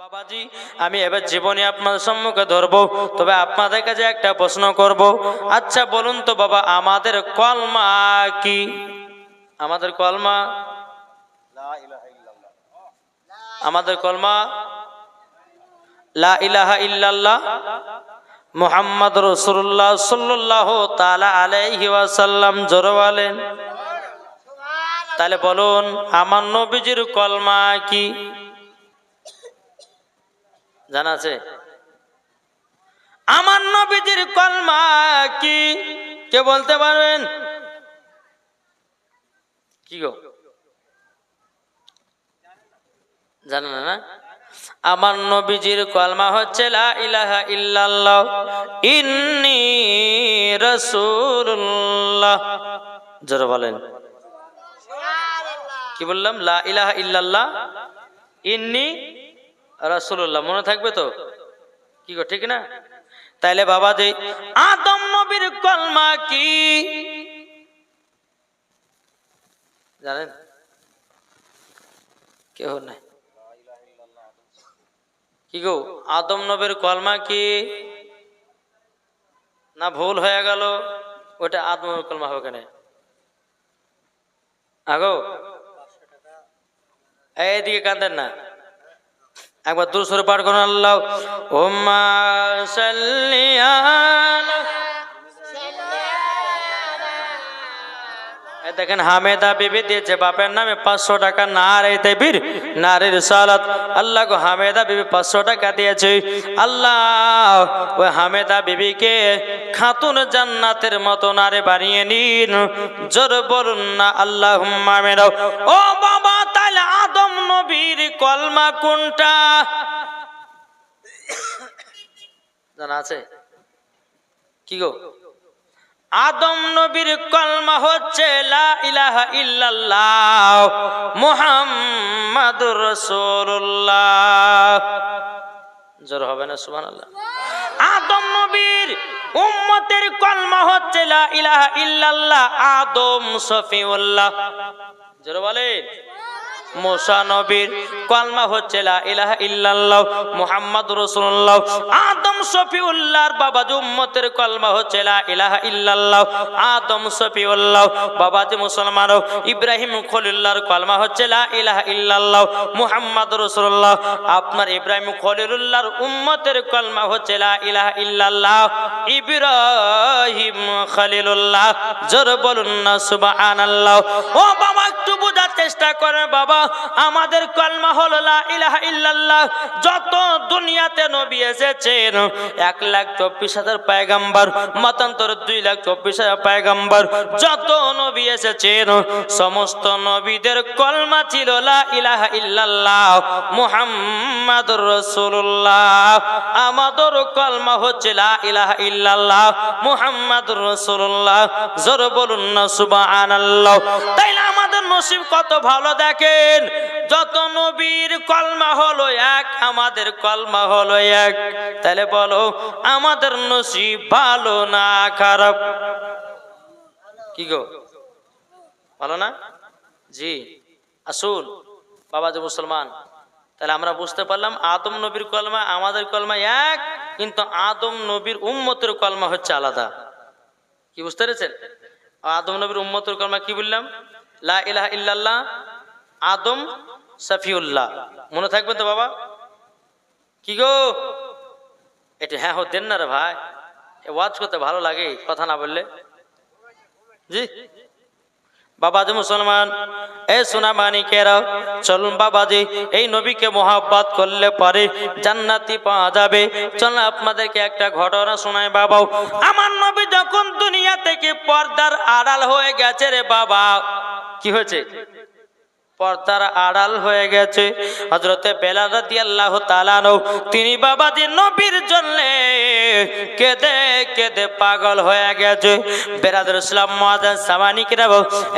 বাবাজি, আমি এবার জীবনে আপনার সম্মুখে ধরবো, তবে আপনাদের কাছে একটা প্রশ্ন করব। আচ্ছা বলুন তো বাবা, আমাদের কলমা কি? আমাদের কলমা, আমাদের কলমা লা ইলাহা ইল্লাল্লাহ মুহাম্মদ রাসূলুল্লাহ সাল্লাল্লাহু তাআলা আলাইহি ওয়াসাল্লাম। জোরে বলেন। তাহলে বলুন আমার নবীজির কলমা কি? জানা আছে? আমার নবীজির কলমা কি? কে বলতে পারবেন? কি গো, জানেন না? আমার নবীজির কলমা হচ্ছে লা ইলাহা ইল্লাল্লাহ ইন্নী রাসূলুল্লাহ। জোরে বলেন। কি বললাম? লা ইলাহা ইল্লাল্লাহ ইন্নী রাসূলুল্লাহ। মনে থাকবে তো? কি গো, ঠিক না? তাইলে বাবা যে আদম নবীর কলমা কি জানেন? কেউ নাই? কি গো, আদম নবীর কলমা কি? না ভুল হয়ে গেল? ওটা আদম নবীর কলমা হবে কেন? আগো এইদিকে কাঁদেন না, একবার দূর সরে পাঠ করুন। আল্লাহ উম্মা সাল্লি আলা। দেখেন হামেদা বিবি দিয়েছে বাপের নামে 500 টাকা। নারে তাকবীর, নারে রিসালাত। আল্লাহ গো হামেদা বিবি 500 টাকা দিয়েছে। আল্লাহ ওই হামেদা বিবিকে খাতুন জান্নাতের মতো নারে বানিয়ে নিন। জোর বলুন না আল্লাহুম্মা আমিন। ও বাবা, তাহলে আদম নবীর কলমা কোনটা জানা আছে? কি গো, আদম নবীর কলমা হচ্ছে লা ইলাহা ইল্লাল্লাহ মুহাম্মাদুর রাসূলুল্লাহ। জোর হবে না সুবহানাল্লাহ? আদম নবীর উম্মতের কলমা হচ্ছে লা ইলাহা ইল্লাল্লাহ আদম সফিউল্লাহ। জোর বলেন। মুসা নবীর কলমা হচ্ছে লা ইলাহা ইল্লাল্লাহ মুহাম্মাদুর রাসূলুল্লাহ। আদম শফিউল্লাহর বাবাজি উম্মতের কলমা হচ্ছে লা ইলাহা ইল্লাল্লাহ আদম শফিউল্লাহ। বাবাজি মুসলমান, ইব্রাহিম খলিলুল্লাহর কলমা হচ্ছে লা ইলাহা ইল্লাল্লাহ মুহাম্মাদুর রাসূলুল্লাহ। আপনার ইব্রাহিম খলিলুল্লাহর উম্মতের কলমা হচ্ছে লা ইলাহা ইল্লাল্লাহ ইব্রাহিম খলিলুল্লাহ। জোর বলুন না সুবহানাল্লাহ। ও বাবা, একটু বোঝার চেষ্টা করেন বাবা, আমাদের কলমা হলো লা ইলাহা ইল্লাল্লাহ। যত দুনিয়াতে নবী এসেছেন 1,24,000 পয়গম্বর, মতান্তর 2,24,000 পয়গম্বর, যত নবী এসেছেন সমস্ত নবীদের কলমা ছিল লা ইলাহা ইল্লাল্লাহ মুহাম্মাদুর রাসূলুল্লাহ। আমাদের কলমা হচ্ছে লা ইলাহা ইল্লাল্লাহ মুহাম্মাদুর রাসূলুল্লাহ। জোর বলুন না সুবহানাল্লাহ। তাইলে আমাদের নসিব কত ভালো দেখেন, যত নবীর কলমা হলো এক, আমাদের কলমা হলো এক। তাহলে বলো আমাদের নসিব ভালো না খারাপ? কি গো, ভালো না? জি। আসুন বাবাজি মুসলমান, তাহলে আমরা বুঝতে পারলাম আদম নবীর কলমা আমাদের কলমা এক, কিন্তু আদম নবীর উম্মতের কলমা হচ্ছে আলাদা। কি বুঝতে পেরেছেন? আদম নবীর উম্মতের কলমা কি বললাম? লা ইলাহা ইল্লাল্লাহ আদম সফিউল্লাহ। মনে থাকবে তো বাবা? কি গো, এটা হ্যাঁ দেন না রে ভাই, ওয়াজ করতে ভালো লাগে কথা না বললে। জি বাবাজি মুসলমান, এ সোনা মানিকেরা, চলুন বাবাজি এই নবীকে মোহাব্বত করলে পরে জান্নাতি পাওয়া যাবে। চলুন আপনাদেরকে একটা ঘটনা শোনাই বাবা। আমার নবী যখন দুনিয়া থেকে পর্দার আড়াল হয়ে গেছে রে বাবা, কি হয়েছে? পর্দার আড়াল হয়ে গেছে। হযরতে বেলাল রাদিয়াল্লাহু তাআলা আনহু তিনি বাবাজি নবীর জন্য কেঁদে কেঁদে পাগল হয়ে গেছে। বেরাদর ইসলাম মুআজ্জাজ সামানিকেরা,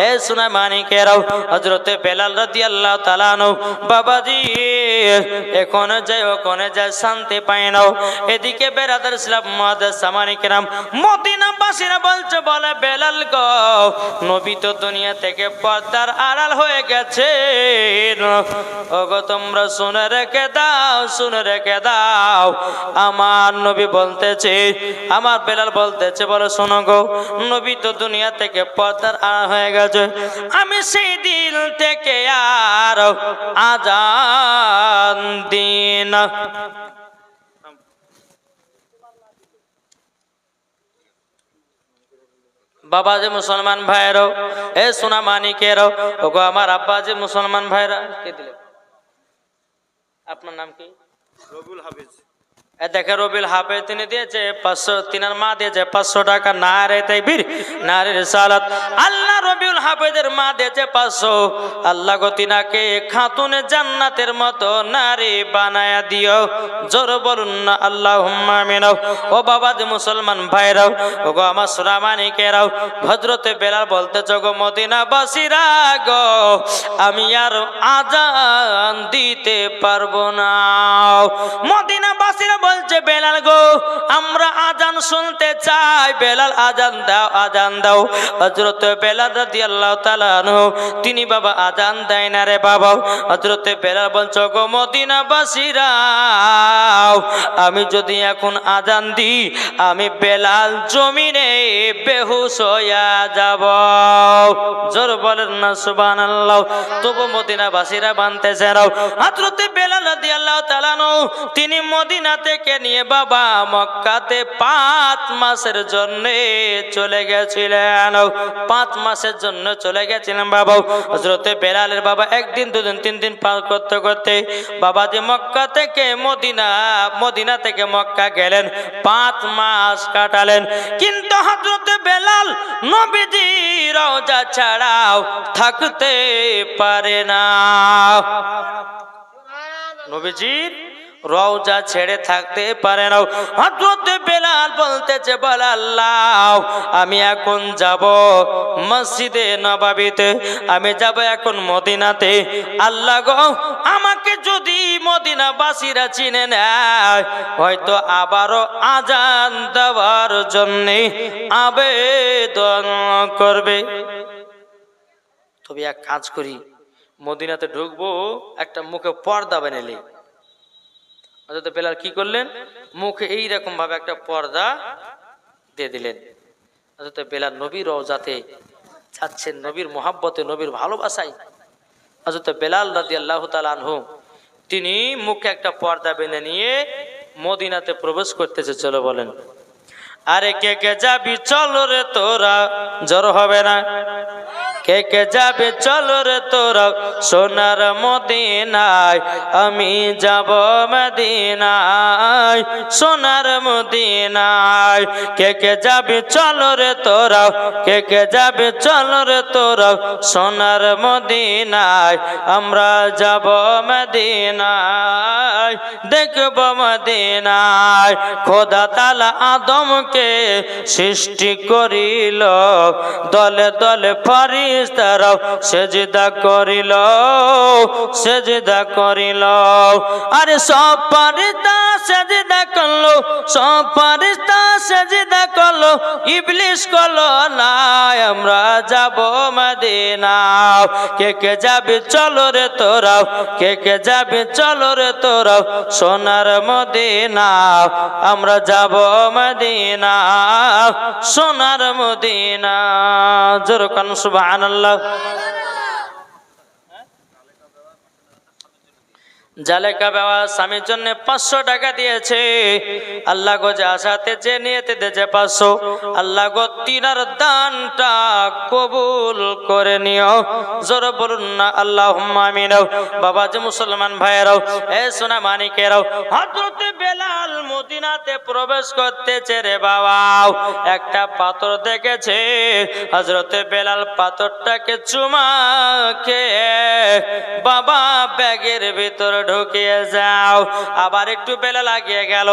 এ সোনা মানিকেরা, হযরতে বেলাল রাদিয়াল্লাহু তাআলা আনহু বাবাজি এখানে যায় ওখানে যায় শান্তি পায় না। এদিকে বেরাদর ইসলাম মুআজ্জাজ সামানিকেরা মদিনাবাসীরা বলছে, বলে বেলাল গো, নবী তো দুনিয়া থেকে পর্দার আড়াল হয়ে গেছে, বলছেন, ওগো তোমরা শুনে রেখে দাও, শুনে রেখে দাও। আমার নবী বলতেছে, আমার বেলাল বলতেছে, বলো শোনো গো, নবী তো দুনিয়া থেকে পর্দার আড়াল হয়ে গেছে, আমি সেই দিন থেকে আর আজান দিন। বাবা যে মুসলমান ভাইরাও, এ সোনা মানিকেরাও, ওগো আমার আব্বা যে মুসলমান ভাইরা, কে দিলে? আপনার নাম কি? রবিউল হাফিজ। দেখে রবিউল হাফেজ, তিনি দিয়েছে 500, তিনার মা দিয়েছে 500 টাকা। নারে তাকবীর, নারে রিসালাত। আল্লাহ রবিউল হাফেজের মা দিয়েছে 500। আল্লাহ গো তিনাকে খাতুনে জান্নাতের মতো নারী বানায়া দিও। জোর বলুন না আল্লাহুম্মা আমিন। ও বাবা যে মুসলমান ভাইরাও, ও গো আমার সোনা মানিকেরাও, হযরতে বেলাল বলতেছ, গো মদিনাবাসীরা গো, আমি আর আজান দিতে পারবো না। মদিনাবাসীরা বলছে, বেলাল গো, আমরা আজান শুনতে চাই, বেলাল আজান দাও, আজান দাও। হযরত বেলাল রাদিয়াল্লাহু তাআলা আনহু, তিনি বাবা আজান দেয় না রে বাবা। হযরত বেলাল বলছে, গো মদিনাবাসীরা, আমি যদি এখন আজান দিই, আমি বেলাল জমিনে বেহুশ হইয়া যাব। জোর বলেন না সুবহানাল্লাহ। তবু মদিনাবাসীরা বানতেছে না। হযরত বেলাল রাদিয়াল্লাহু তাআলা আনহু, তিনি মদিনা থেকে নিয়ে বাবা মক্কাতে 5 মাসের জন্য চলে গেছিলেন। 5 মাসের জন্য চলে গেছিলেন বাবা। হযরতে বেলালের বাবা একদিন, দুদিন, 3 দিন পার করতে করতে বাবা যে মক্কা থেকে মদিনা থেকে মক্কা গেলেন, 5 মাস কাটালেন। কিন্তু হযরতে বেলাল নবীজি রওজা ছাড়াও থাকতে পারে না। নবীজির রওজা ছেড়ে থাকতে পারে না। হযরত বেলাল বলতেছে, বল আল্লাহ, আমি এখন যাব মসজিদে নববীতে, আমি যাব এখন মদিনাতে। আল্লাহ গো, আমাকে যদি মদিনাবাসীরা চিনে নেয়, হয়তো আবারও আজান দেওয়ার জন্য আবেদন করবে। তবে এক কাজ করি, মদিনাতে ঢুকবো, একটা মুখে পর্দা বানালে। হযরত বেলাল কি করলেন? মুখে এইরকম ভাবে একটা পর্দা দিয়ে দিলেন। হযরত বেলাল নবীর রওজাতে যাচ্ছেন, নবীর মহাব্বতে, নবীর ভালোবাসায়। হযরত বেলাল রাদিয়াল্লাহু তাআলা আনহু, তিনি মুখে একটা পর্দা বেঁধে নিয়ে মদিনাতে প্রবেশ করতেছে। চলো বলেন, আরে কে কে যাবি চলো রে তোরা, জ্বর হবে না। কে কে যাবে চলো রে তোরা, সোনার মদিনায়, আমি যাব মদিনায়, সোনার মদিনায়। কে কে যাবে চলো রে তোরা, কে কে যাবে চলো রে তোরা, সোনার মদিনায়, আমরা যাব মদিনায়, দেখব মদিনায়। খোদা তাআলা আদমকে সৃষ্টি করিল, দলে দলে ফেরেশতারাও সেজদা করিল, সেজদা করিল। আরে সব ফেরেশতা সেজদা করলো, সব ফেরেশতা সেজদা করলো, ইবলিস করলো না। আমরা যাব মদিনা। কে কে যাবে চলো রে তোরাও, কে কে যাবে চলো রে তোরাও, সোনার মদিনা, আমরা যাব মদিনা, সোনার মদিনা। জোর কান সুবহানাল্লাহ। জালেকা বাবা স্বামীর জন্য 500 টাকা দিয়েছে। আল্লাহ গো, যা সাথে যে নিয়েতে দিয়েছে 500, আল্লাহ গো তিনার দানটা কবুল করে নিও। জোর বলুন না আল্লাহুম্মা আমিন। বাবা যে মুসলমান ভাইয়েরাও, এ সোনা মানিকেরাও, হযরত বেলাল মদিনাতে প্রবেশ করতেছে রে বাবা। একটা পাথর দেখেছে, হযরত বেলাল পাথরটাকে চুমা খেয়ে বাবা ব্যাগের ভিতর ঢুকিয়ে যাও। আবার একটু বেলা লাগিয়ে গেল,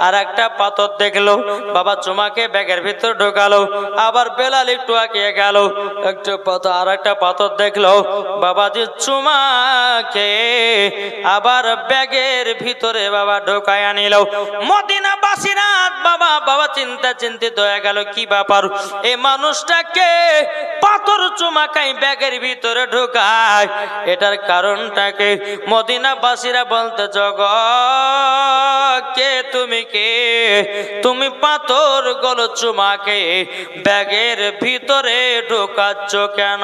আর একটা পাথর দেখলো, বাবা চুমাকে ব্যাগের ভিতর ঢোকালো। আবার বেলাল একটু আগিয়ে গেল, একটা পাথর, আর একটা পাথর দেখলো, বাবা যে চুমাকে আবার ব্যাগের ভিতরে বাবা ঢোকায় আনিল। মদিনা বাসিরাত বাবা চিন্তিত হয়ে গেল, কি ব্যাপার, এই মানুষটাকে পাথর চুমাকাই ব্যাগের ভিতরে ঢোকায়, এটার কারণটাকে? মদিনাবাসীরা বলতে, কে তুমি? তুমি পাথর গুলো চুমাকে ব্যাগের ভিতরে ঢোকাচ্ছ কেন?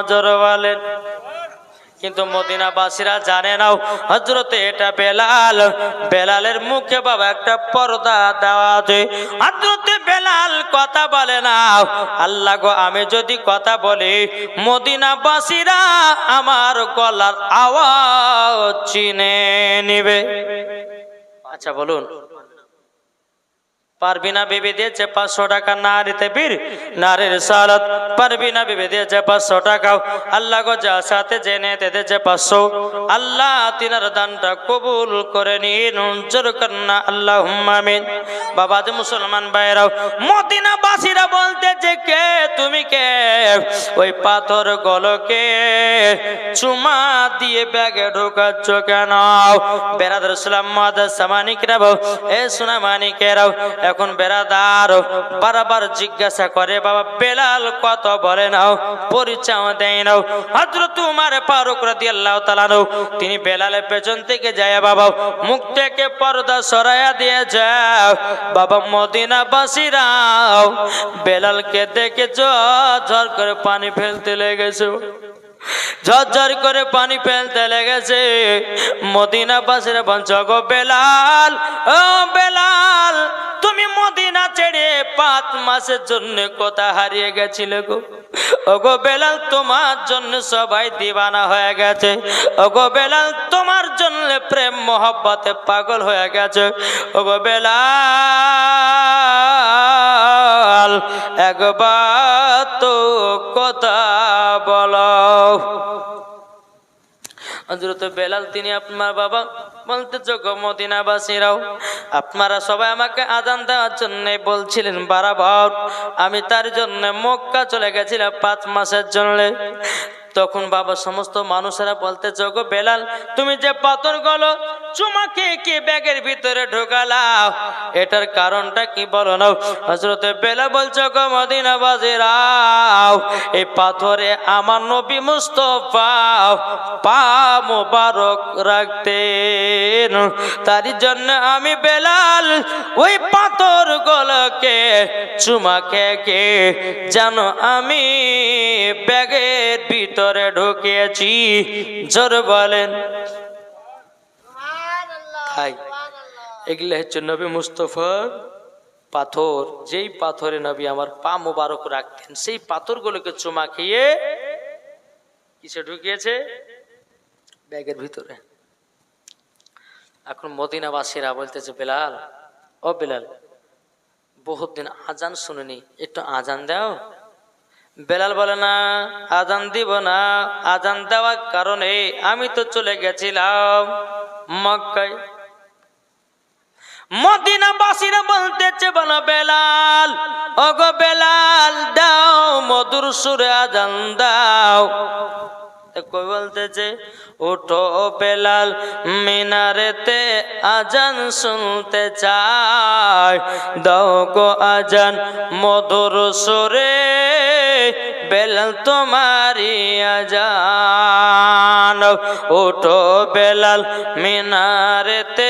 জোরে বলেন। কিন্তু মদিনাবাসীরা জানে না হযরতে এটা বেলালের মুখে বাবা একটা পর্দা দেওয়া আছে। হযরতে বেলাল কথা বলে না। আল্লাহ গো, আমি যদি কথা বলি মদিনাবাসীরা আমার গলার আওয়াজ চিনে নিবে। আচ্ছা বলুন, পারবিনা বিবি দিয়েছে 500 টাকা, নারীতে বীর নারীর সালাত। পারবিনা বিবি দিয়েছে 500 টাকা। আল্লাহ গো, যা সাথে জেনে দিয়েছে 500। আল্লাহ তিনার দানটা কবুল করে নিন, জোর করনা আল্লাহুম্মা আমিন। বাবা যে মুসলমান ভাইরাও, মদিনাবাসীরা বলতেছে, কে তুমি? ওই পাথর গলকে চুমা দিয়ে ব্যাগে ঢোকাচ্ছ কেন? বেরাদার ইসলাম মুআদ্দাস সামানিকরাও, এ সোনা মানিকেরাও, এখন বেরাদার বারবার জিজ্ঞাসা করে, বাবা বেলাল কত বলে নাও, পরিচয় দেয় নাও। হযরত উমর ফারুক রাদিয়াল্লাহু তাআলা তিনি বেলালের পেছন থেকে যায়, বাবা মুখ থেকে পর্দা সরাইয়া দিয়ে যাও। বাবা মদিনাবাসীরা বেলালকে দেখে ঝরঝর করে পানি ফেলতে লেগেছে, ঝরঝর করে পানি ফেলতে লেগেছে। মদিনাবাসীরা বলছে, গো বেলাল, ও বেলাল, তুমি মদিনা ছেড়ে 5 মাসের জন্য কোথায় হারিয়ে গেছিলে গো? ওগো বেলাল, তোমার জন্য সবাই দিওয়ানা হয়ে গেছে। ওগো বেলাল, তোমার জন্য প্রেম মোহব্বতে পাগল হয়ে গেছে। ওগো বেলাল, একবার তো কথা বলো। হযরত বেলাল তিনি আপনার বাবা বলতেছে, গো মদিনাবাসীরাও, আপনারা সবাই আমাকে আযান দেওয়ার জন্য বলছিলেন বারবার, আমি তার জন্য মক্কা চলে গেছিলাম 5 মাসের জন্য। তখন বাবা সমস্ত মানুষেরা বলতেছে, গো বেলাল, তুমি যে পাথরগুলো চুমাকে কি ব্যাগের ভিতরে ঢোকালাও, এটার কারণটা কি বলো না? হযরত বেলাল বলছে, গো মদিনাবাসীরাও, এই পাথরে আমার নবী মুস্তাফা পা মোবারক রাখতেন, তার জন্য আমি বেলাল ওই পাথরগুলোকে চুমাকে জানো আমি ব্যাগের ভিতরে ঢুকিয়েছি। জোর বলেন। এগুলো হচ্ছে নবী মুস্তাফার পাথর, যেই পাথরে নবী আমার পা মোবারক রাখতেন, সেই পাথরগুলোকে চুমা খেয়ে কিসে ঢুকিয়েছে? ব্যাগের ভিতরে। এখন মদিনাবাসীরা বলতেছে, বেলাল, ও বেলাল, বহুত দিন আজান শুনিনি, একটু আজান দাও। বেলাল বলে, না, আজান দিব না। আজান দেওয়ার কারণে আমি তো চলে গেছিলাম মক্কায়। মদিনাবাসীরা বলতেছে, বলো বেলাল, ওগো বেলাল, দাও মধুর সুরে আজান দাও। কই বলতেছে, উঠো বেলাল, মিনারেতে আজান শুনতে চাই, দাও গো আজান মধুর সুরে, বেলাল তোমারি আজান। উঠো বেলাল, মিনারেতে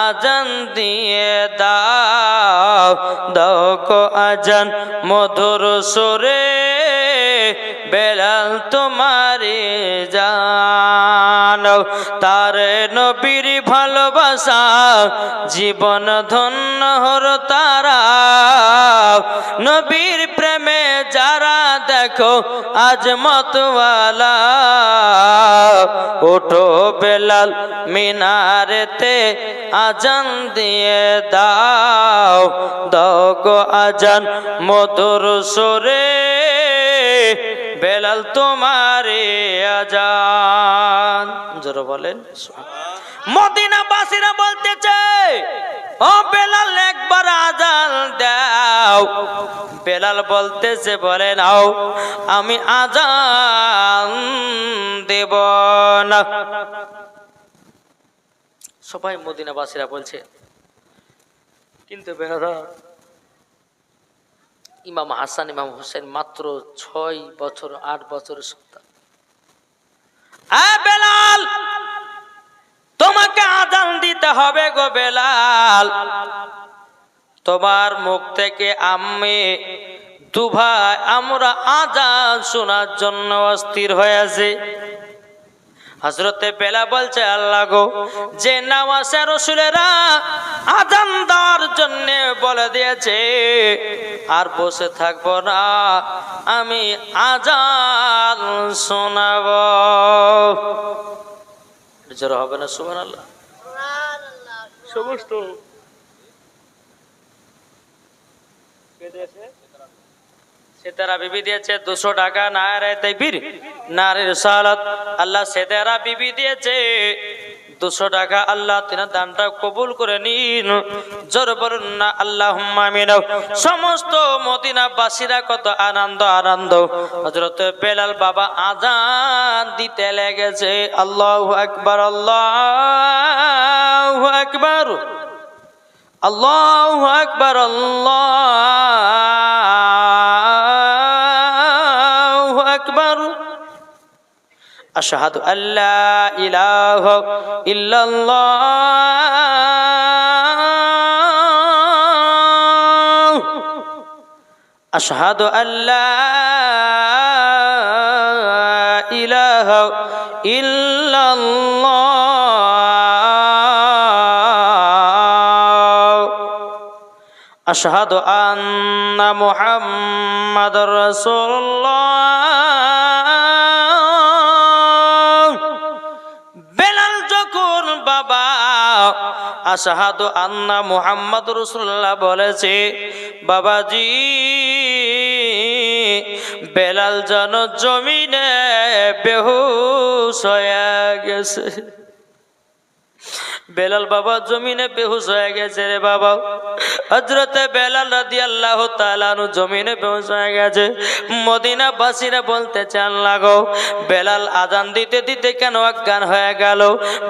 আজান দিয়ে দাও, দাও গো আজান মধুর সুরে, বেলাল তোমারি জান। তার নবীর ভালোবাসা জীবন ধন্য হর তারা, নবীর প্রেমে যারা দেখো আজ মতওয়ালা। ওঠো বেলাল, মিনারেতে আজান দিয়ে দাও, দাও গো আজান মধুর সুরে, বেলাল তোমারে আজান। জোরে বলেন। মদিনাবাসীরা বলতেছে, ও বেলাল, একবার আজান দাও। বেলাল বলতেছে, বলে নাও, আমি আজান দেব না। সবাই মদিনাবাসীরা বলছে, কিন্তু বেরাদা ইমাম হাসান ইমাম হুসেন মাত্র 6 বছর 8 বছরের সন্তান। বেলাল, তোমাকে আযান দিতে হবে গো বেলাল। তোমার মুখ থেকে আমি দু ভাই আমরা আযান শোনার জন্য অস্থির হয়ে আছি। হযরতে বেলাল বলছে, আল্লাহ গো, যে নামাজে রাসূলেরা আযান দেওয়ার জন্য বলে দিয়েছে, আর বসে থাকবো না, আমি আযান শোনাবো। জোরে হবে না সুবহানাল্লাহ? সমস্ত সেতারা বিবি দিয়েছে 200 টাকা, নারে তাকবীর নারে রিসালাত। আল্লাহ সেতারা বিবি দিয়েছে 200 টাকা। আল্লাহ তিনার দানটা কবুল করে নিন। জোরে বলুন না আল্লাহুম্মা আমিন। সমস্ত মদিনাবাসীরা কত আনন্দ আনন্দ। হযরত বেলাল বাবা আযান দিতে লেগেছে। আল্লাহু আকবার, আল্লাহু আকবার, আল্লাহু আকবার, আল্লাহু আকবার। আশহাদু আল্লা ইলাহা ইল্লাল্লাহ, আশহাদু আল্লা ইলাহা ইল্লাল্লাহ, আশহাদু আন্না মুহাম্মাদুর রাসূলুল্লাহ। বেলাল যখন বাবা আশহাদু আন্না মুহাম্মাদুর রাসূলুল্লাহ বলেছে, বাবাজি বেলাল যেন জমিনে বেহুশ হয়ে গেছে। বেলাল বাবা জমিনে বেহুশ হয়ে গেছে রে বাবা। হযরতে বেলাল রাদিয়াল্লাহু তাআলা আনহু জমিনে বেহুশ হয়ে গেছে। মদিনাবাসীরা বলতে চান, লাগো বেলাল আযান দিতে দিতে কেন অজ্ঞান হয়ে গেল?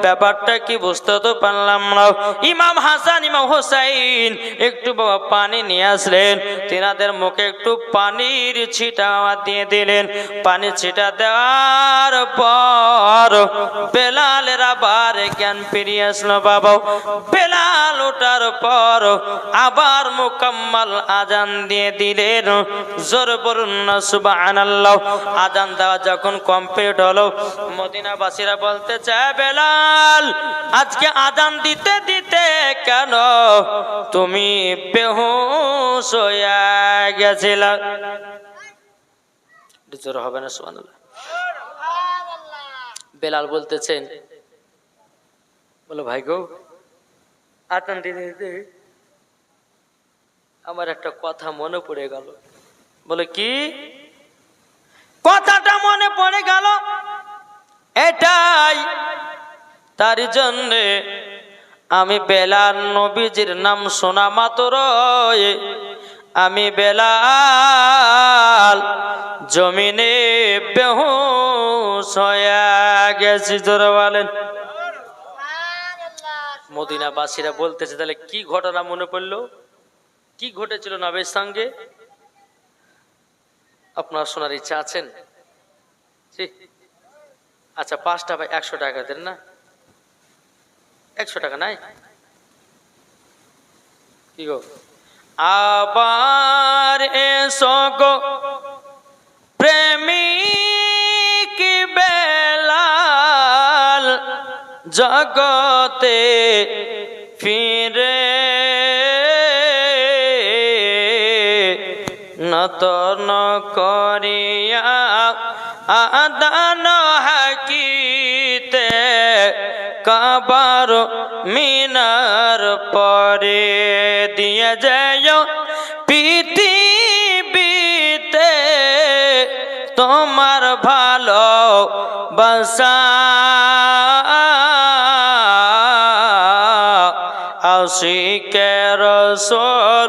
ব্যাপারটা কি বুঝতে তো পারলাম না। ইমাম হাসান ইমাম হুসাইন একটু বাবা পানি নিয়ে আসলেন। তিনাদের মুখে একটু পানির ছিটা দিয়ে দিলেন। পানি ছিটা দেওয়ার পর বেলালের আবার জ্ঞান ফিরিয়ে আসলো বাবা। বেলাল ওঠার পর আবার মুকাম্মাল আযান দিয়ে দিলেন। জোরে বলুন না সুবহানাল্লাহ। আযান দেওয়া যখন কমপ্লিট হলো, মদিনাবাসীরা বলতে চায়, বেলাল আজকে আযান দিতে দিতে কেন তুমি বেহুশ হয়ে গেছিলা? জোরে হবে না সুবহানাল্লাহ? বেলাল বলতেছেন, বলো ভাই গো, আযান দিতে দিতে আমার একটা কথা মনে পড়ে গেল। বলে কি কথাটা মনে পড়ে গেল? এটাই তার জন্য আমি বেলাল নবীজির নাম শোনা মাত্র আমি বেলাল জমিনে বেহুশ হয়ে গেছি। জোরে বলেন। মদিনাবাসীরা বলতেছে, তাহলে কি ঘটনা মনে পড়লো? কি ঘটেছিল নবীর সঙ্গে? আপনার শোনার ইচ্ছা আছেন? আচ্ছা 5টা ভাই 100 টাকা দেন না? 100 টাকা নাই কি গো? আবার এসো গো প্রেমিক বেলাল, জগতে ফিরে নতন করিয়া আদান হাকিতে কাবার মিনার পরে দিয়ে যায় পৃথিবীতে তোমার ভালো বাসা আশিকে রাসূল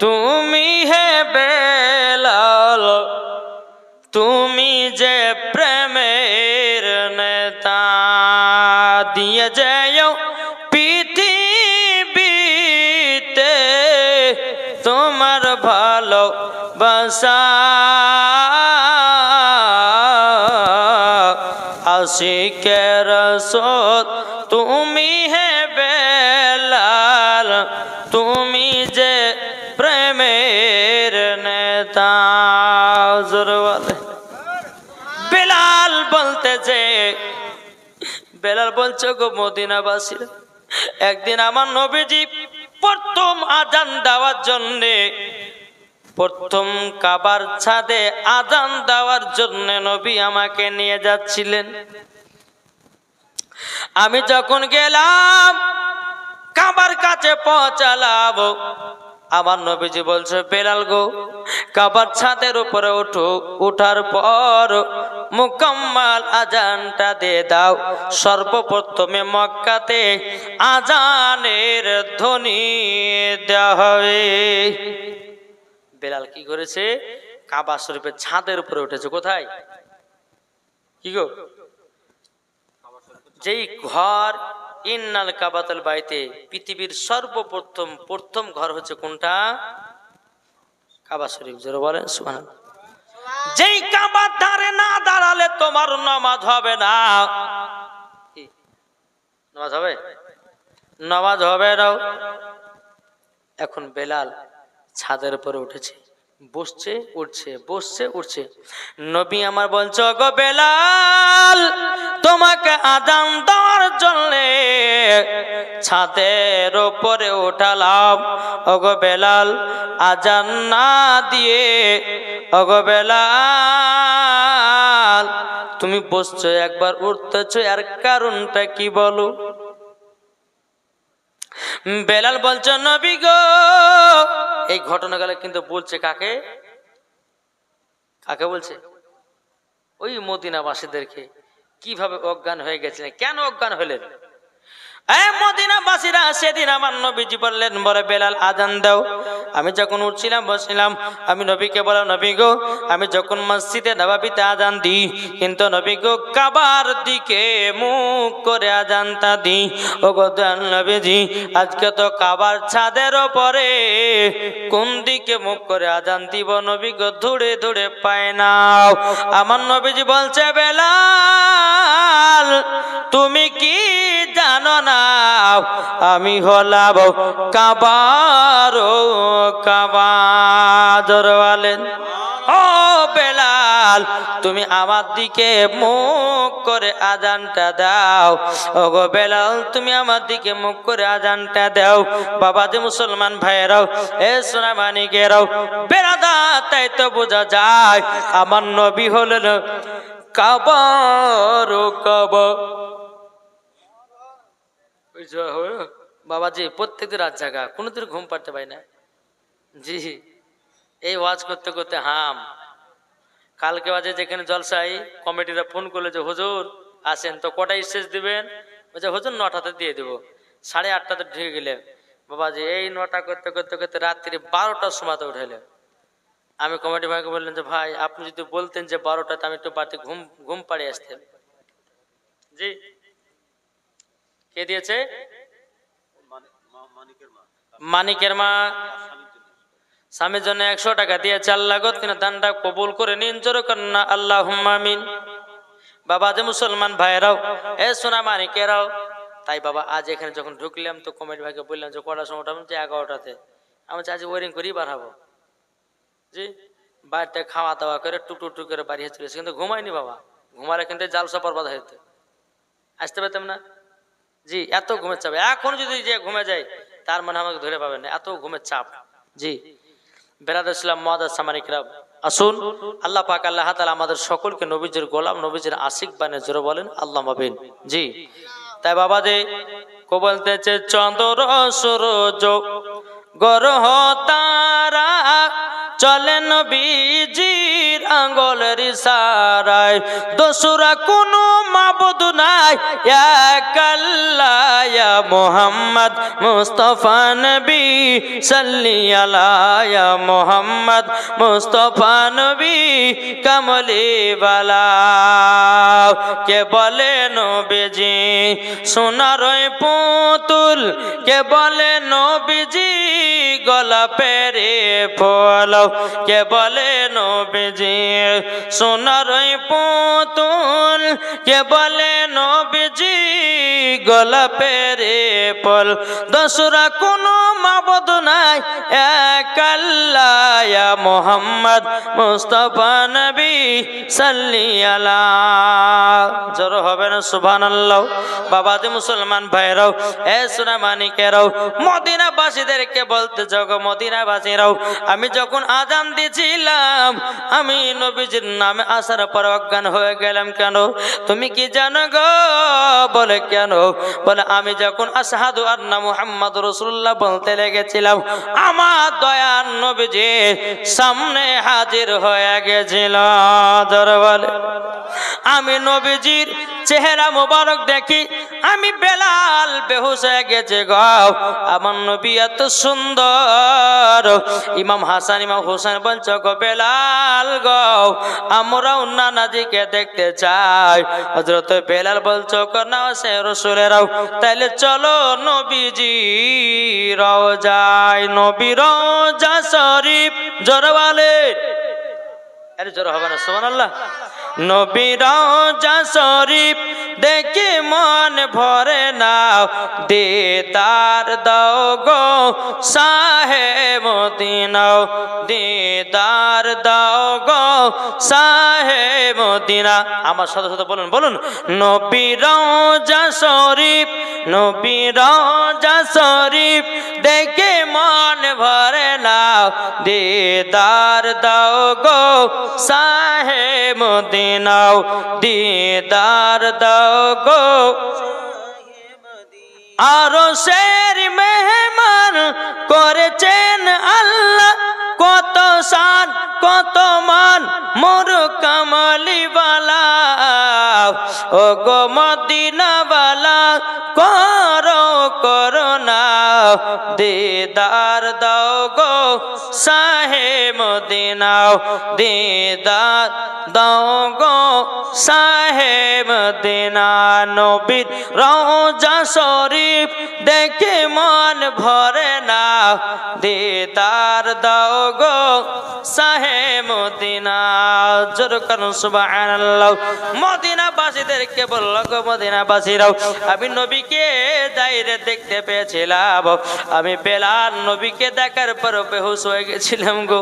তুমি হে বেলাল, তুমি যে প্রেমের নেতা, দিয়ে যাও পৃথিবীতে ভালোবাসা আশিকে রাসূল তুমি হে বেলাল, তুমি যে প্রেমের নেতা। বেলাল বলতেছে, বেলাল বলছে গো মদিনাবাসীরা, একদিন আমার নবীজি প্রথম আজান দেওয়ার জন্যে, প্রথম কাবার ছাদে আজান দেওয়ার জন্য নবী আমাকে নিয়ে যাচ্ছিলেন। আমি যখন গেলাম কাবার কাছে পৌঁছালাম, আমার নবীজি বলছে বেলাল গো কাবার ছাদের উপরে ওঠো, ওঠার পর মুকাম্মাল আজানটা দিয়ে দাও। সর্বপ্রথমে মক্কাতে আজানের ধ্বনি দেওয়া হবে। বেলাল কি করেছে? কাবা শরীফের ছাদের উপরে উঠেছে। কোথায়? কি গো? যেই ঘর ইন্নাল কাবাতুল বাইতে, পৃথিবীর প্রথম ঘর হচ্ছে কোনটা? কাবা শরীফ। জোরে বলেন সুবহানাল্লাহ। যেই কাবার ধারে না দাঁড়ালে তোমার নামাজ হবে না। নামাজ হবে? নামাজ হবে না। এখন বেলাল ছাদের উপরে উঠেছে, বসছে উঠছে, বসছে উঠছে। নবী আমার বলছে গো বেলাল, তোমাকে আজান দেওয়ার জন্য ছাদের উপরে উঠালাম। ওগো বেলাল, আজান না দিয়ে ওগো বেলাল তুমি বসছো, একবার উঠতেছো, এর কারণটা কি বলো? বেলাল বলছে নবী গো, এই ঘটনাগুলো কিন্তু বলছে কাকে? কাকে বলছে? ওই মদিনাবাসীদেরকে। কিভাবে অজ্ঞান হয়ে গেছিলেন, কেন অজ্ঞান হলেন? মদিনাবাসীরা সেদিন আমার নবীজি বললেন, বলে বেলাল আজান দাও। আমি যখন উঠছিলাম বসছিলাম, আমি নবীকে বললাম নবী গো, আমি যখন মসজিদে নববীতে আজান দিই, কিন্তু নবী গো কাবার দিকে মুখ করে আজানটা দিই। ও গো নবীজি, আজকে তো কাবার ছাদের ওপরে কোন দিকে মুখ করে আজান দিব নবী গো? ধুড়ে ধুড়ে পায় না। আমার নবীজি বলছে বেলাল, তুমি কি জানো না আমি হলাম কাবার কাবা? জোরে বলেন ও বেলাল, তুমি আমার দিকে মুখ করে আজানটা দাও। ও গো বেলাল, তুমি আমার দিকে মুখ করে আজানটা দাও। বাবা যে মুসলমান ভাইয়েরাও, এ সোনা মানিকেরাও, বেরাদার, তাই তো বোঝা যায় আমার নবী হলেন কাবার কাবা। বাবাজি প্রত্যেকদিন রাত জাগা, কোনোদিন ঘুম পাড়তে পারি না। জি, এই ওয়াজ করতে করতে হাম। কালকে বাজে যেখানে জলসাই কমিটিরা ফোন করলে যে হুজুর আসেন, তো কটায় স্টেজ দিবেন? বলছে হুজুর 9টাতে দিয়ে দেবো। 8:30টাতে ঢুকে গেলে বাবাজি এই 9টা করতে করতে করতে রাত্রি 12টার সময়তে উঠাইলে। আমি কমিটি ভাইকে বললেন যে ভাই আপনি যদি বলতেন যে 12টাতে, আমি একটু বাড়িতে ঘুম পাড়িয়ে আসতেন। জি, কে দিয়েছে? মানিকের মা স্বামীর জন্য 100 টাকা দিয়েছে। আল্লাহ গো তিনি দানটা কবুল করে নিন, জোরে করেন না আল্লাহুম্মা আমিন। বাবা যে মুসলমান ভাইরাও, এ সোনা মানিকেরাও, তাই বাবা আজ এখানে যখন ঢুকলাম তো কমিটি ভাইকে বললাম যে কটার সময় উঠাবো? 11টাতে। আমি আজ ওয়ারিং করেই বাড়াবো। জি, বাড়িতে খাওয়া দাওয়া করে টুক করে বাড়ি চলেছে, কিন্তু ঘুমাইনি বাবা। ঘুমালে কিন্তু জালসা বরবাদ হইতো, আসতে পারতাম না। জি, এত ঘুমের চাপ। এখন যদি যে ঘুমে যায় তার মানে আমাকে ধরে পাবেন না, এত ঘুমের চাপ। জি বেরাদ ইসলাম মুআদ্দাস সামানিকরা, আসুন আল্লাহ পাক আল্লাহ তাআলা আমাদের সকলকে নবীজির গোলাম, নবীজির আশিক বানিয়ে, জোরে বলেন আল্লাহুম্মা আমিন। জি, তাই বাবা যে কো বলতেছে চন্দ্র সূরজ গ্রহ তারা চলে নবীজির আঙ্গুলের ইশারায়, দোসরা কোনো মাবুদ নাই এক আল্লাহ ইয়া মুহাম্মদ মুস্তাফা নবী সাল্লি আলা ইয়া মুহাম্মদ মুস্তাফা নবী কামলি বালা কে বলে নবীজি সোনার পুতুল কে বলে নবীজি গোলাপের ফুল কে বলে নবীজি সোনার পুতুল কে বলে নবীজি গোলাপের ফুল দোসরা কোনো মাবুদ নাই এক আল্লাহ ইয়া মুহাম্মদ মুস্তাফা নবী সাল্লি আলা জোর হবে না সুবহানাল্লাহ। বাবাজি মুসলমান ভাইরাও এ সোনা মানিকেরাও মদিনাবাসীদেরকে বলতে যাও মদিনাবাসীরাও আমি যখন আযান দিছিলাম আমি নবীজির নামে আসার পর অজ্ঞান হয়ে গেলাম কেন তুমি কি জানো গো বলে কেন বলে আমি যখন আশহাদু আন্না মুহাম্মাদুর রাসূলুল্লাহ বলতে লেগেছিলাম আমার দয়ার নবীজি সামনে হাজির হয়ে গেছিল দরবারে আমি নবীজির চেহারা মোবারক দেখি আমি বেলাল বেহুশ হয়ে গেছে গো আমার নবী এত সুন্দর ইমাম হাসান ইমাম হোসেন বলছো গো বেলাল গো আমরাও নানাজিকে দেখতে চাই হযরত বেলাল বলছো গো না সে রাসূলেরাও তাইলে চলো নবীজি রওজায় নবী রওজা শরীফ জোরওয়ালে আরে জোর হবে না সুবহানাল্লাহ নবী রওজা শরীফ দেখে মন ভরে না দিদার দাও গো শাহে মদিনা দিদার দাও গো শাহে মদিনা আমার সাথে সাথে বলুন বলুন নবী রওজা শরীফ নবী রওজা শরীফ দেখে মন ভরে না দিদার দাও গো শাহে মদিনা দিদার দাও গো আরশের মেহমান করেছেন আল্লাহ কত শান কত মান মোর কামলি বালা ও গো মদিনা বালা করো করোনা দিদার দাও গো শাহে মদিনা দিদার দাও গো শাহে মদিনা নবীর রওজা শরীফ দেখে মন ভরে না দিদার দাও গো শাহে মদিনা জোর করুন সুবহানাল্লাহ মদিনাবাসীদেরকে বলল গো মদিনাবাসীরাও আমি নবীকে দাইরে দেখতে পেয়েছিলাম আমি বেলাল নবীকে দেখার পর বেহুশ হয়ে গেছিলাম গো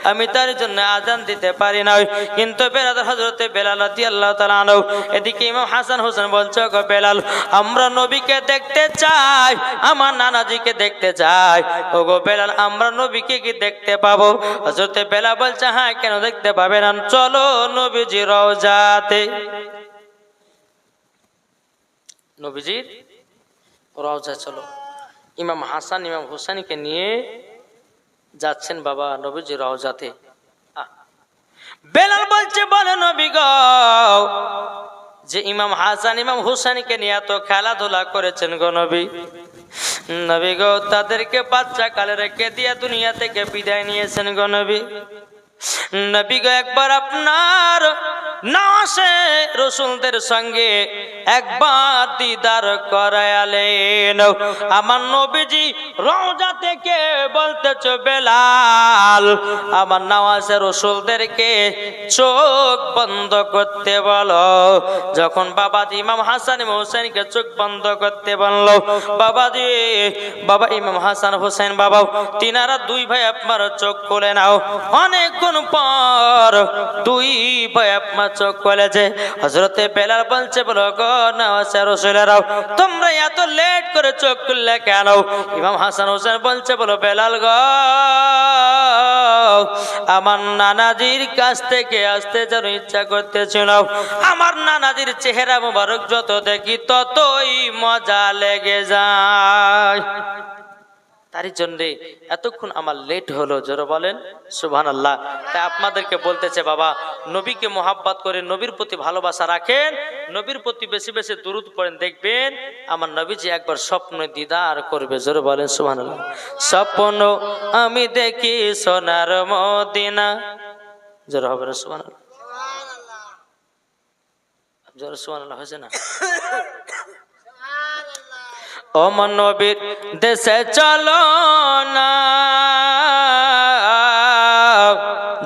আমি তার জন্য আযান দিতে পারি না কিন্তু বেলাল হযরতে বেলাল রাদিয়াল্লাহু তাআলা আনহু এদিকে ইমাম হাসান হোসেন বলছো গো বেলাল আমরা নবীকে দেখতে চাই আমার নানাজিকে দেখতে চাই ও গো বেলাল আমরা নবীকে কি দেখতে পাবো হযরতে বেলাল বলছে হ্যাঁ কেন দেখতে পাবেন না চলো নবীজির রওজাতে নবীজির রওজা চলো ইমাম হাসান ইমাম হোসেনকে নিয়ে যাচ্ছেন বাবা নবীজির রওজাতে বেলাল বলছে বলে নবী গো যে ইমাম হাসান ইমাম হোসেনকে নিয়ে এত খেলাধুলা করেছেন গো নবী নবী গো তাদেরকে বাচ্চা কালে রেখে দিয়ে দুনিয়া থেকে বিদায় নিয়েছেন গো নবী নবী গো একবার আপনার নাসে রসুলদের সঙ্গে একবার দিদার করায়ালেন আমার নবীজি রওজা থেকে বলতেছ বেলাল আমার নওয়াজে রসুলদেরকে চোখ বন্ধ করতে বলো যখন বাবাজি ইমাম হাসান ইমাম হোসেনকে চোখ বন্ধ করতে বললো বাবাজি বাবা ইমাম হাসান হোসেন বাবা তিনারা দুই ভাই আপনার চোখ খুলে নাও অনেকক্ষণ পর দুই ভাই আপনার চোখ খুলেছে হযরতে বেলাল বলছে বলো গো নওয়াজে রাসূলেরাও তোমরা এত লেট করে চোখ খুললে কেন ইমাম হাসান হোসেন বলছে বলো বেলাল গো আমার নানাজির কাছ থেকে আসতে যেন ইচ্ছা করতেছিল আমার নানাজির চেহারা মোবারক যত দেখি ততই মজা লেগে যায় তারই জন্যে এতক্ষণ আমার লেট হলো, জোরে বলেন সুবহানাল্লাহ। তাই আপনাদেরকে বলতেছে বাবা, নবীকে মোহাব্বত করে, নবীর প্রতি ভালোবাসা রাখেন, নবীর প্রতি বেশি বেশি দুরূদ পড়েন, দেখবেন আমার নবীজি একবার স্বপ্ন দিদার করবে, জোরে বলেন সুবহানাল্লাহ। স্বপ্ন আমি দেখি সোনার মদিনা, জোরে হবে না সুবহানাল্লাহ, জোরে সুবহানাল্লাহ হয়েছে না? ও মন নবীর দেশে চলো না,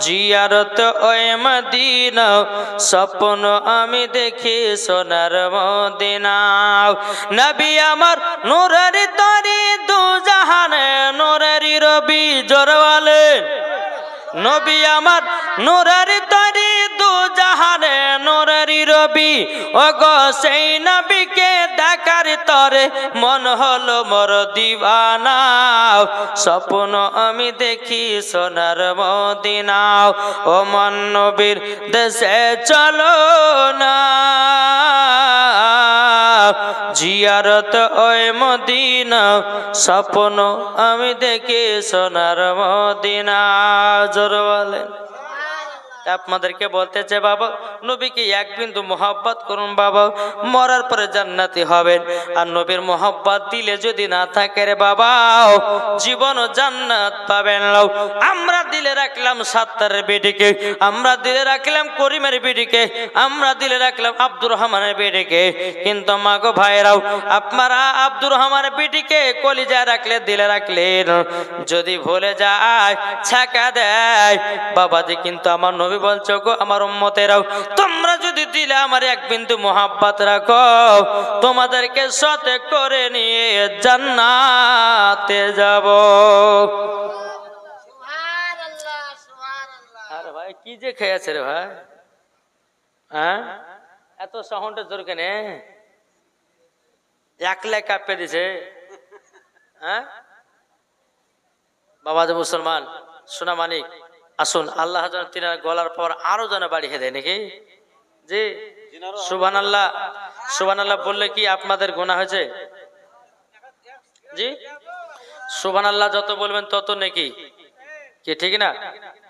জিয়ারত ওই মদিনা, স্বপ্ন আমি দেখি সোনার মদিনা। নবী আমার নূরের তরি, দু জাহানে নূরের রবি, জোরে বলেন। নবী আমার নূরের তরি, দু জাহানে নূরের রবি, ওগো সেই নবীকে দেখার তরে মন হলো মোর দিওয়ানা। স্বপ্ন আমি দেখি সোনার মদিনা, ও মন নবীর দেশে চলো না, জিয়ারত ওই মদিনা, স্বপ্ন আমি দেখি সোনার মদিনা, জোরে বলেন। আপনাদেরকে বলতেছে বাবা, নবীকে এক বিন্দু মোহাব্বত করুন বাবা, মরার পরে জান্নাতি হবেন। আর নবীর মোহাব্বত দিলে যদি না থাকে রে বাবা, জীবন জান্নাত পাবেন না। আমরা দিলে রাখলাম সাত্তারের বেটিকে, আমরা দিলে রাখলাম করিমের বেটিকে, আমরা দিলে রাখলাম আব্দুর রহমানের বেটিকে, কিন্তু মাগো ভাইরাও, আপনারা আব্দুর রহমানের বেটিকে কলিজায় রাখলে, দিলে রাখলেন, যদি ভুলে যায় ছাকা দেয় বাবাজি, কিন্তু আমার নবী বলছো গো আমার উম্মতেরাও, তোমরা যদি দিলে আমার এক বিন্দু মোহাব্বত রাখো, তোমাদেরকে সাথে করে নিয়ে জান্নাতে যাব। আরে ভাই কি যে খেয়েছে রে ভাই, হ্যাঁ এত সাউন্ডে জোর কেনে, একলাই কাঁপে দিছে। হ্যাঁ বাবা যে মুসলমান সোনা মানিক, আসুন আল্লাহ যেন তিনার গলার পর আরো যেন বাড়িয়ে দেয় নাকি, জি সুবহানাল্লাহ। সুবহানাল্লাহ বললে কি আপনাদের গুনাহ হয়েছে? জি সুবহানাল্লাহ যত বলবেন তত নাকি, কি ঠিক না?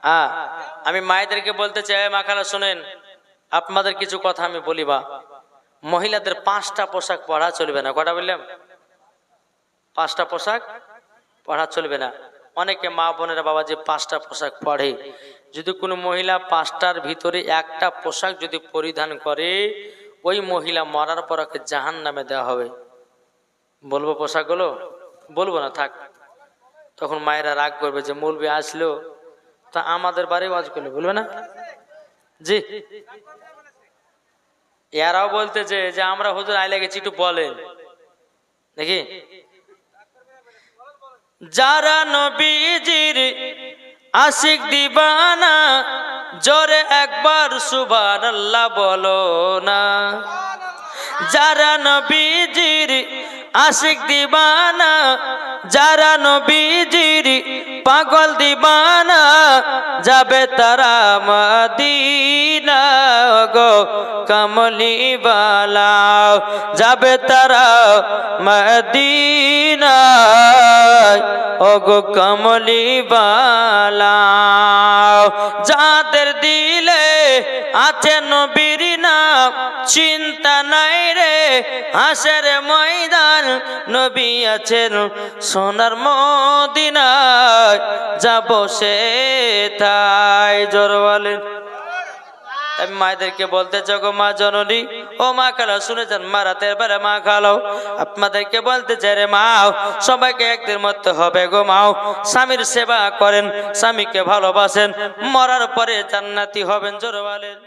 হ্যাঁ আমি মায়েদেরকে বলতে চাই, মা খালা শুনেন, আপনাদের কিছু কথা আমি বলিবা। মহিলাদের 5টা পোশাক পরা চলবে না, কটা বললাম? 5টা পোশাক পরা চলবে না। অনেকে মা বোনেরা বাবা যে 5টা পোশাক পরে, যদি কোনো মহিলা 5টার ভিতরে একটা পোশাক যদি পরিধান করে, ওই মহিলা মরার পর ওকে জাহান্নামে দেওয়া হবে। বলবো পোশাকগুলো? বলবো না, থাক। তখন মায়েরা রাগ করবে যে মৌলবি আসলো তা আমাদের বাড়ি ওয়াজ করলো, বলবে না? জি এরাও বলতেছে যে আমরা হুজুর আইলে গেছি, একটু বলেন দেখি। যারা নবীজির আশিক দিবানা, জোরে একবার সুবহানাল্লাহ বলো না। যারা নবীজির আশিক দিবানা, যারা নবীজির পাগল দিবানা, যাবে তারা মদিনা গো কমলি বালা, যাবে তারা মদিনা ও গো কমলি বালা। যাদের দিলে আছে নবীর নাম, চিন্তা নাই রে হাসের ময়দান, নবী আছেন সোনার মদিনায়, যাব সে তাই, জোর বলেন। আমি মায়েদেরকে বলতে চাই গো মা জননী, ও মা খালা শুনে যান, মা রাতের বেলা মা খালাও, আপনাদেরকে বলতে চাই রে মাও, সবাইকে একদিন মরতে হবে গো মাও। স্বামীর সেবা করেন, স্বামীকে ভালোবাসেন, মরার পরে জান্নাতি হবেন, জোর বলেন।